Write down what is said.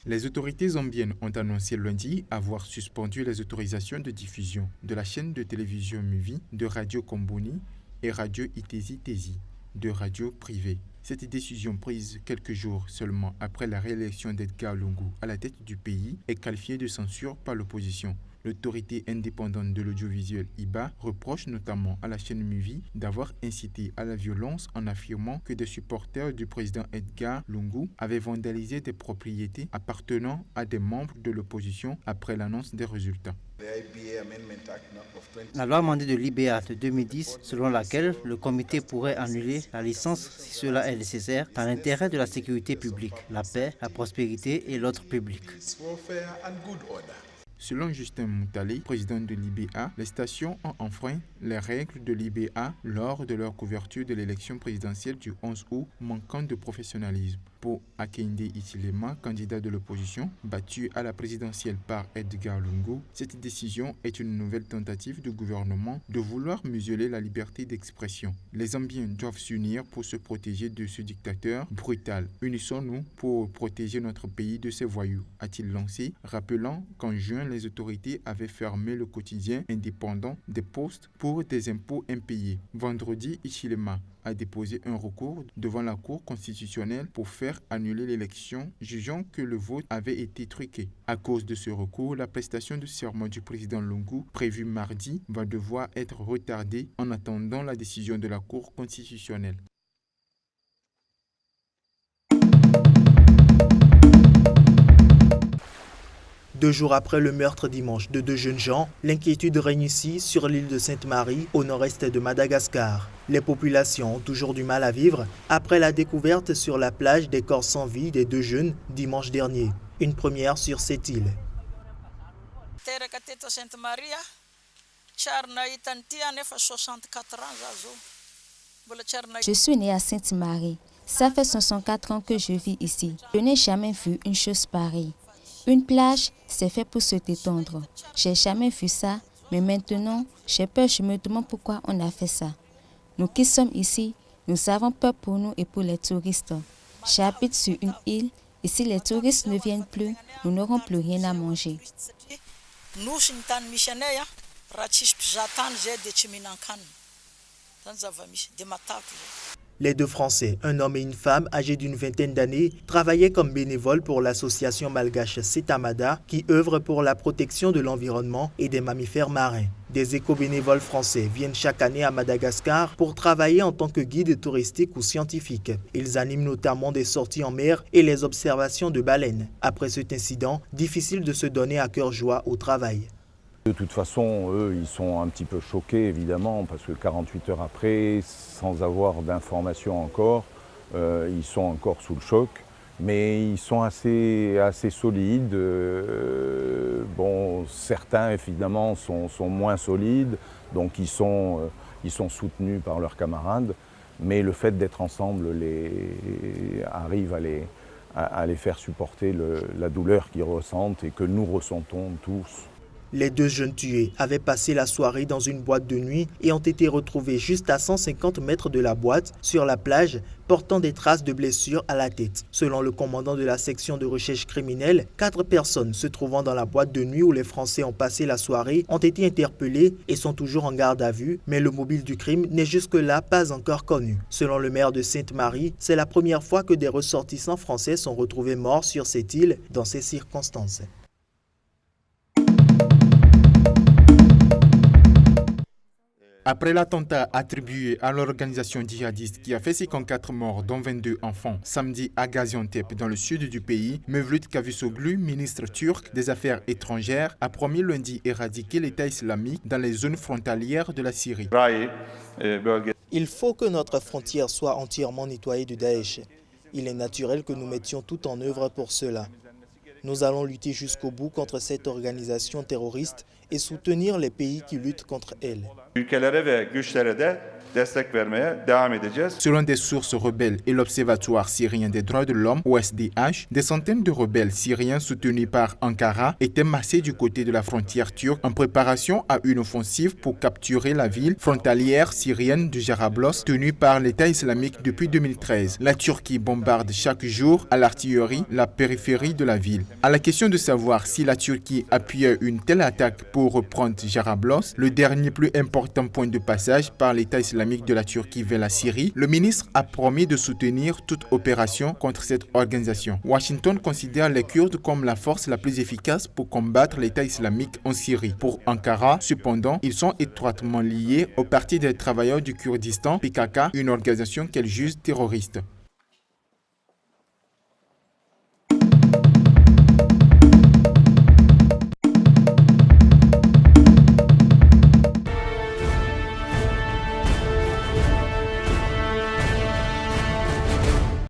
Les autorités zambiennes ont annoncé lundi avoir suspendu les autorisations de diffusion de la chaîne de télévision Muvi, de Radio Komboni et Radio Itezi Tezi, de radio privée. Cette décision prise quelques jours seulement après la réélection d'Edgar Lungu à la tête du pays est qualifiée de censure par l'opposition. L'autorité indépendante de l'audiovisuel IBA reproche notamment à la chaîne Muvi d'avoir incité à la violence en affirmant que des supporters du président Edgar Lungu avaient vandalisé des propriétés appartenant à des membres de l'opposition après l'annonce des résultats. La loi amendée de l'IBA de 2010, selon laquelle le comité pourrait annuler la licence si cela est nécessaire dans l'intérêt de la sécurité publique, la paix, la prospérité et l'ordre public. Selon Justin Moutali, président de l'IBA, les stations ont enfreint les règles de l'IBA lors de leur couverture de l'élection présidentielle du 11 août, manquant de professionnalisme. Pour Hakainde Hichilema, candidat de l'opposition, battu à la présidentielle par Edgar Lungu, cette décision est une nouvelle tentative du gouvernement de vouloir museler la liberté d'expression. Les Zambiens doivent s'unir pour se protéger de ce dictateur brutal. Unissons-nous pour protéger notre pays de ces voyous, a-t-il lancé, rappelant qu'en juin, les autorités avaient fermé le quotidien indépendant des postes pour des impôts impayés. Vendredi, Hichilema a déposé un recours devant la Cour constitutionnelle pour faire annuler l'élection, jugeant que le vote avait été truqué. À cause de ce recours, la prestation de serment du président Lungu, prévue mardi, va devoir être retardée en attendant la décision de la Cour constitutionnelle. Deux jours après le meurtre dimanche de deux jeunes gens, l'inquiétude règne ici sur l'île de Sainte-Marie, au nord-est de Madagascar. Les populations ont toujours du mal à vivre après la découverte sur la plage des corps sans vie des deux jeunes dimanche dernier. Une première sur cette île. Je suis née à Sainte-Marie. Ça fait 64 ans que je vis ici. Je n'ai jamais vu une chose pareille. Une plage, c'est fait pour se détendre. J'ai jamais vu ça, mais maintenant, j'ai peur, je me demande pourquoi on a fait ça. Nous qui sommes ici, nous avons peur pour nous et pour les touristes. J'habite sur une île et si les touristes ne viennent plus, nous n'aurons plus rien à manger. Les deux Français, un homme et une femme âgés d'une vingtaine d'années, travaillaient comme bénévoles pour l'association malgache Setamada qui œuvre pour la protection de l'environnement et des mammifères marins. Des éco-bénévoles français viennent chaque année à Madagascar pour travailler en tant que guides touristiques ou scientifiques. Ils animent notamment des sorties en mer et les observations de baleines. Après cet incident, difficile de se donner à cœur joie au travail. De toute façon, eux, ils sont un petit peu choqués, évidemment, parce que 48 heures après, sans avoir d'informations encore, ils sont encore sous le choc. Mais ils sont assez solides. Bon, certains, évidemment, sont moins solides, donc ils sont soutenus par leurs camarades. Mais le fait d'être ensemble arrive à les faire supporter la douleur qu'ils ressentent et que nous ressentons tous. Les deux jeunes tués avaient passé la soirée dans une boîte de nuit et ont été retrouvés juste à 150 mètres de la boîte, sur la plage, portant des traces de blessures à la tête. Selon le commandant de la section de recherche criminelle, 4 personnes se trouvant dans la boîte de nuit où les Français ont passé la soirée ont été interpellées et sont toujours en garde à vue, mais le mobile du crime n'est jusque-là pas encore connu. Selon le maire de Sainte-Marie, c'est la première fois que des ressortissants français sont retrouvés morts sur cette île dans ces circonstances. Après l'attentat attribué à l'organisation djihadiste qui a fait 54 morts, dont 22 enfants, samedi à Gaziantep, dans le sud du pays, Mevlut Cavusoglu, ministre turc des Affaires étrangères, a promis lundi éradiquer l'État islamique dans les zones frontalières de la Syrie. Il faut que notre frontière soit entièrement nettoyée de Daesh. Il est naturel que nous mettions tout en œuvre pour cela. Nous allons lutter jusqu'au bout contre cette organisation terroriste et soutenir les pays qui luttent contre elle. Selon des sources rebelles et l'Observatoire syrien des droits de l'homme, OSDH, des centaines de rebelles syriens soutenus par Ankara étaient massés du côté de la frontière turque en préparation à une offensive pour capturer la ville frontalière syrienne de Jarablos, tenue par l'État islamique depuis 2013. La Turquie bombarde chaque jour à l'artillerie la périphérie de la ville. À la question de savoir si la Turquie appuyait une telle attaque pour reprendre Jarablos, le dernier plus important point de passage par l'État islamique de la Turquie vers la Syrie, le ministre a promis de soutenir toute opération contre cette organisation. Washington considère les Kurdes comme la force la plus efficace pour combattre l'État islamique en Syrie. Pour Ankara, cependant, ils sont étroitement liés au Parti des travailleurs du Kurdistan, PKK, une organisation qu'elle juge terroriste.